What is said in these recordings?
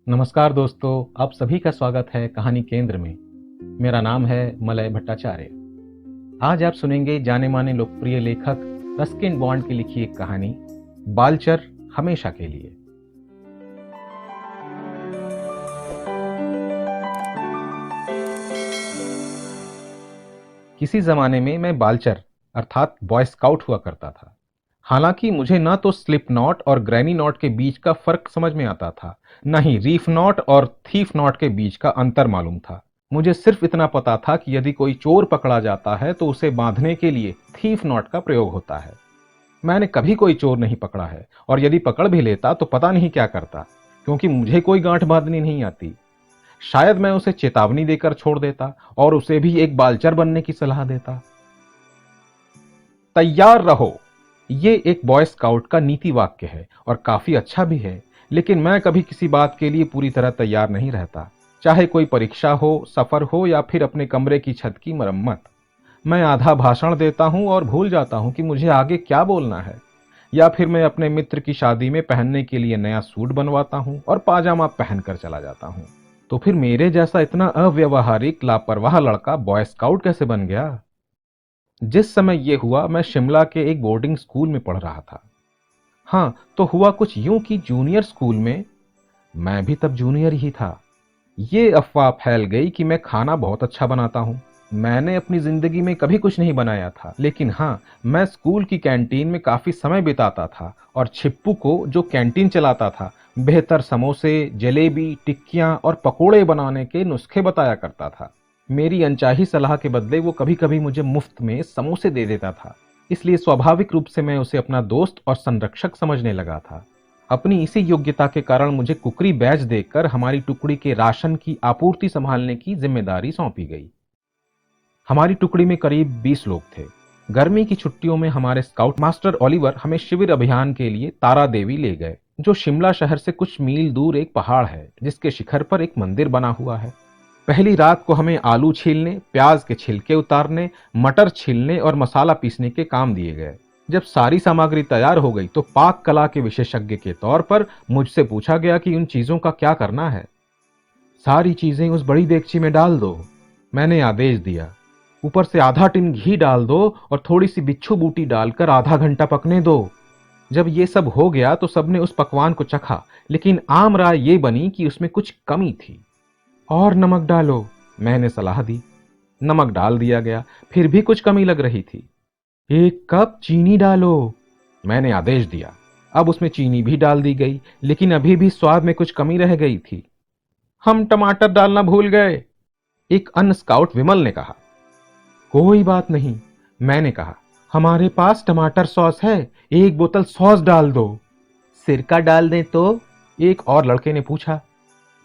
नमस्कार दोस्तों, आप सभी का स्वागत है कहानी केंद्र में। मेरा नाम है मलय भट्टाचार्य। आज आप सुनेंगे जाने माने लोकप्रिय लेखक रस्किन बॉन्ड की लिखी एक कहानी, बालचर हमेशा के लिए। किसी जमाने में मैं बालचर अर्थात बॉय स्काउट हुआ करता था। हालांकि मुझे न तो स्लिप नॉट और ग्रैनी नॉट के बीच का फर्क समझ में आता था, न ही रीफ नॉट और थीफ नॉट के बीच का अंतर मालूम था। मुझे सिर्फ इतना पता था कि यदि कोई चोर पकड़ा जाता है तो उसे बांधने के लिए थीफ नॉट का प्रयोग होता है। मैंने कभी कोई चोर नहीं पकड़ा है, और यदि पकड़ भी लेता तो पता नहीं क्या करता, क्योंकि मुझे कोई गांठ बांधनी नहीं आती। शायद मैं उसे चेतावनी देकर छोड़ देता और उसे भी एक बालचर बनने की सलाह देता। तैयार रहो, ये एक बॉय स्काउट का नीति वाक्य है और काफी अच्छा भी है। लेकिन मैं कभी किसी बात के लिए पूरी तरह तैयार नहीं रहता, चाहे कोई परीक्षा हो, सफर हो या फिर अपने कमरे की छत की मरम्मत। मैं आधा भाषण देता हूं और भूल जाता हूं कि मुझे आगे क्या बोलना है। या फिर मैं अपने मित्र की शादी में पहनने के लिए नया सूट बनवाता हूं और पाजामा पहनकर चला जाता हूं। तो फिर मेरे जैसा इतना अव्यवहारिक लापरवाह लड़का बॉय स्काउट कैसे बन गया? जिस समय यह हुआ मैं शिमला के एक बोर्डिंग स्कूल में पढ़ रहा था। हाँ, तो हुआ कुछ यूं कि जूनियर स्कूल में, मैं भी तब जूनियर ही था, ये अफवाह फैल गई कि मैं खाना बहुत अच्छा बनाता हूँ। मैंने अपनी जिंदगी में कभी कुछ नहीं बनाया था, लेकिन हाँ, मैं स्कूल की कैंटीन में काफी समय बिताता था और छिप्पू को, जो कैंटीन चलाता था, बेहतर समोसे, जलेबी, टिक्कियां और पकोड़े बनाने के नुस्खे बताया करता था। मेरी अनचाही सलाह के बदले वो कभी कभी मुझे मुफ्त में समोसे दे देता था, इसलिए स्वाभाविक रूप से मैं उसे अपना दोस्त और संरक्षक समझने लगा था। अपनी इसी योग्यता के कारण मुझे कुकरी बैज देकर हमारी टुकड़ी के राशन की आपूर्ति संभालने की जिम्मेदारी सौंपी गई। हमारी टुकड़ी में करीब 20 लोग थे। गर्मी की छुट्टियों में हमारे स्काउट मास्टर ओलिवर हमें शिविर अभियान के लिए तारा देवी ले गए, जो शिमला शहर से कुछ मील दूर एक पहाड़ है जिसके शिखर पर एक मंदिर बना हुआ है। पहली रात को हमें आलू छीलने, प्याज के छिलके उतारने, मटर छीलने और मसाला पीसने के काम दिए गए। जब सारी सामग्री तैयार हो गई तो पाक कला के विशेषज्ञ के तौर पर मुझसे पूछा गया कि उन चीजों का क्या करना है। सारी चीजें उस बड़ी देगची में डाल दो, मैंने आदेश दिया। ऊपर से आधा टिन घी डाल दो और थोड़ी सी बिच्छू बूटी डालकर आधा घंटा पकने दो। जब ये सब हो गया तो सबने उस पकवान को चखा, लेकिन आम राय ये बनी कि उसमें कुछ कमी थी। और नमक डालो, मैंने सलाह दी। नमक डाल दिया गया, फिर भी कुछ कमी लग रही थी। 1 कप चीनी डालो, मैंने आदेश दिया। अब उसमें चीनी भी डाल दी गई, लेकिन अभी भी स्वाद में कुछ कमी रह गई थी। हम टमाटर डालना भूल गए, एक अन्य स्काउट विमल ने कहा। कोई बात नहीं, मैंने कहा, हमारे पास टमाटर सॉस है, 1 बोतल सॉस डाल दो। सिरका डाल दें तो? एक और लड़के ने पूछा।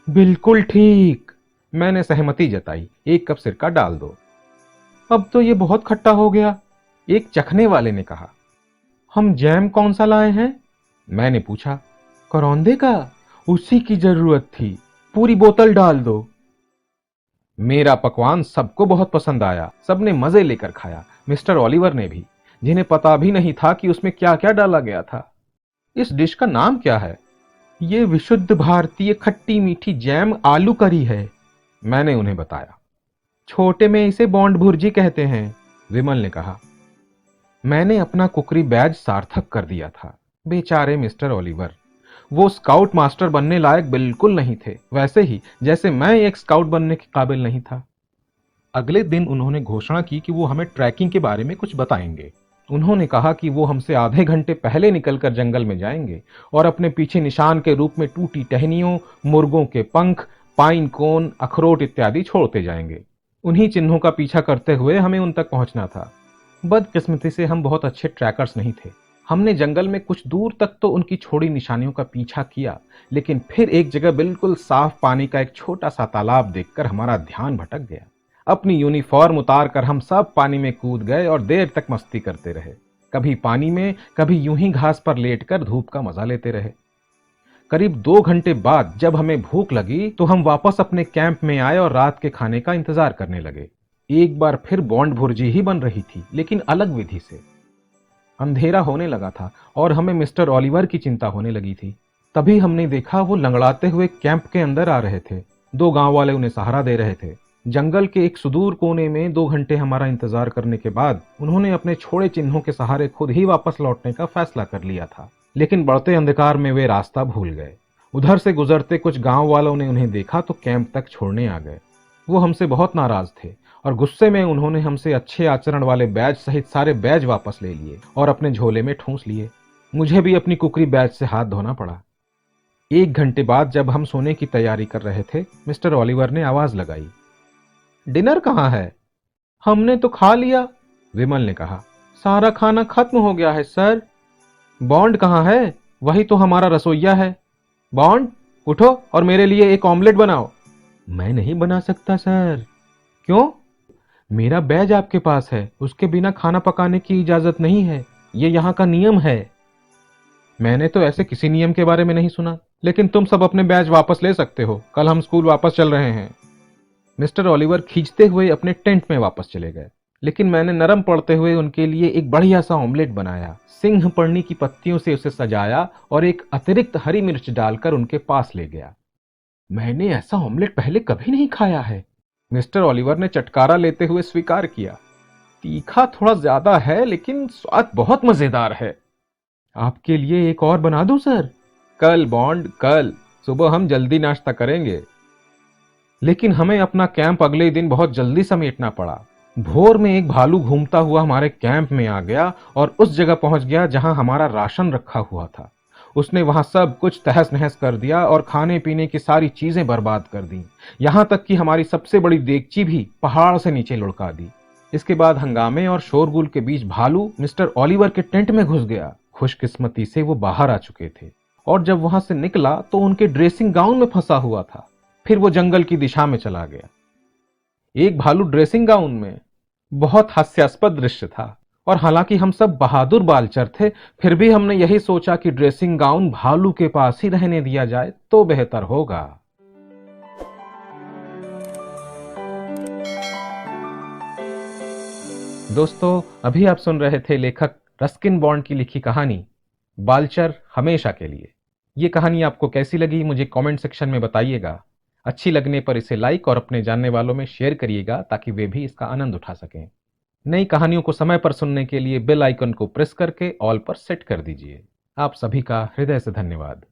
बिल्कुल ठीक, मैंने सहमति जताई। 1 कप सिरका डाल दो। अब तो ये बहुत खट्टा हो गया, एक चखने वाले ने कहा। हम जैम कौन सा लाए हैं? मैंने पूछा। करौंदे का? उसी की जरूरत थी, पूरी बोतल डाल दो। मेरा पकवान सबको बहुत पसंद आया, सबने मजे लेकर खाया, मिस्टर ओलिवर ने भी, जिन्हें पता भी नहीं था कि उसमें क्या क्या डाला गया था। इस डिश का नाम क्या है? ये विशुद्ध भारतीय खट्टी मीठी जैम आलू करी है, मैंने उन्हें बताया। छोटे में इसे बॉन्ड भुर्जी कहते हैं, विमल ने कहा। मैंने अपना कुकरी बैज सार्थक कर दिया था। बेचारे मिस्टर ओलिवर, वो स्काउट मास्टर बनने लायक बिल्कुल नहीं थे, वैसे ही जैसे मैं एक स्काउट बनने के काबिल नहीं था। अगले दिन उन्होंने घोषणा की कि वो हमें ट्रैकिंग के बारे में कुछ बताएंगे। उन्होंने कहा कि वो हमसे आधे घंटे पहले निकलकर जंगल में जाएंगे और अपने पीछे निशान के रूप में टूटी टहनियों, मुर्गों के पंख, पाइन कोन, अखरोट इत्यादि छोड़ते जाएंगे। उन्हीं चिन्हों का पीछा करते हुए हमें उन तक पहुंचना था। बदकिस्मती से हम बहुत अच्छे ट्रैकर्स नहीं थे। हमने जंगल में कुछ दूर तक तो उनकी छोड़ी निशानियों का पीछा किया, लेकिन फिर एक जगह बिल्कुल साफ पानी का एक छोटा सा तालाब देखकर हमारा ध्यान भटक गया। अपनी यूनिफॉर्म उतार कर हम सब पानी में कूद गए और देर तक मस्ती करते रहे। कभी पानी में, कभी यूं ही घास पर लेटकर धूप का मजा लेते रहे। करीब 2 घंटे बाद जब हमें भूख लगी तो हम वापस अपने कैंप में आए और रात के खाने का इंतजार करने लगे। एक बार फिर बॉन्ड भुर्जी ही बन रही थी, लेकिन अलग विधि से। अंधेरा होने लगा था और हमें मिस्टर ओलिवर की चिंता होने लगी थी। तभी हमने देखा वो लंगड़ाते हुए कैंप के अंदर आ रहे थे। 2 गांव वाले उन्हें सहारा दे रहे थे। जंगल के एक सुदूर कोने में 2 घंटे हमारा इंतजार करने के बाद उन्होंने अपने छोड़े चिन्हों के सहारे खुद ही वापस लौटने का फैसला कर लिया था। लेकिन बढ़ते अंधकार में वे रास्ता भूल गए। उधर से गुजरते कुछ गांव वालों ने उन्हें देखा तो कैंप तक छोड़ने आ गए। वो हमसे बहुत नाराज थे और गुस्से में उन्होंने हमसे अच्छे आचरण वाले बैज सहित सारे बैज वापस ले लिए और अपने झोले में ठूंस लिए। मुझे भी अपनी कुकरी बैज से हाथ धोना पड़ा। 1 घंटे बाद जब हम सोने की तैयारी कर रहे थे, मिस्टर ओलिवर ने आवाज लगाई, डिनर कहाँ है? हमने तो खा लिया, विमल ने कहा। सारा खाना खत्म हो गया है सर। बॉन्ड कहाँ है? वही तो हमारा रसोइया है। बॉन्ड, उठो और मेरे लिए एक ऑमलेट बनाओ। मैं नहीं बना सकता सर। क्यों? मेरा बैज आपके पास है, उसके बिना खाना पकाने की इजाजत नहीं है। ये यहाँ का नियम है। मैंने तो ऐसे किसी नियम के बारे में नहीं सुना, लेकिन तुम सब अपने बैज वापस ले सकते हो। कल हम स्कूल वापस चल रहे हैं। मिस्टर ओलिवर खींचते हुए अपने टेंट में वापस चले गए, लेकिन मैंने नरम पड़ते हुए उनके लिए एक बढ़िया सा ऑमलेट बनाया, सिंह पर्णी की पत्तियों से उसे सजाया और एक अतिरिक्त हरी मिर्च डालकर उनके पास ले गया। मैंने ऐसा ऑमलेट पहले कभी नहीं खाया है, मिस्टर ओलिवर ने चटकारा लेते हुए स्वीकार किया। तीखा थोड़ा ज्यादा है, लेकिन स्वाद बहुत मजेदार है। आपके लिए एक और बना दूं सर? कल बॉन्ड, कल सुबह हम जल्दी नाश्ता करेंगे। लेकिन हमें अपना कैंप अगले दिन बहुत जल्दी समेटना पड़ा। भोर में एक भालू घूमता हुआ हमारे कैंप में आ गया और उस जगह पहुंच गया जहां हमारा राशन रखा हुआ था। उसने वहां सब कुछ तहस नहस कर दिया और खाने पीने की सारी चीजें बर्बाद कर दी। यहां तक कि हमारी सबसे बड़ी देगची भी पहाड़ से नीचे लुढ़का दी। इसके बाद हंगामे और शोरगुल के बीच भालू मिस्टर ओलिवर के टेंट में घुस गया। खुशकिस्मती से वो बाहर आ चुके थे और जब वहां से निकला तो उनके ड्रेसिंग गाउन में फंसा हुआ था। फिर वो जंगल की दिशा में चला गया। एक भालू ड्रेसिंग गाउन में, बहुत हास्यास्पद दृश्य था। और हालांकि हम सब बहादुर बालचर थे, फिर भी हमने यही सोचा कि ड्रेसिंग गाउन भालू के पास ही रहने दिया जाए तो बेहतर होगा। दोस्तों, अभी आप सुन रहे थे लेखक रस्किन बॉन्ड की लिखी कहानी बालचर हमेशा के लिए। ये कहानी आपको कैसी लगी मुझे कमेंट सेक्शन में बताइएगा। अच्छी लगने पर इसे लाइक और अपने जानने वालों में शेयर करिएगा ताकि वे भी इसका आनंद उठा सकें। नई कहानियों को समय पर सुनने के लिए बेल आइकन को प्रेस करके ऑल पर सेट कर दीजिए। आप सभी का हृदय से धन्यवाद।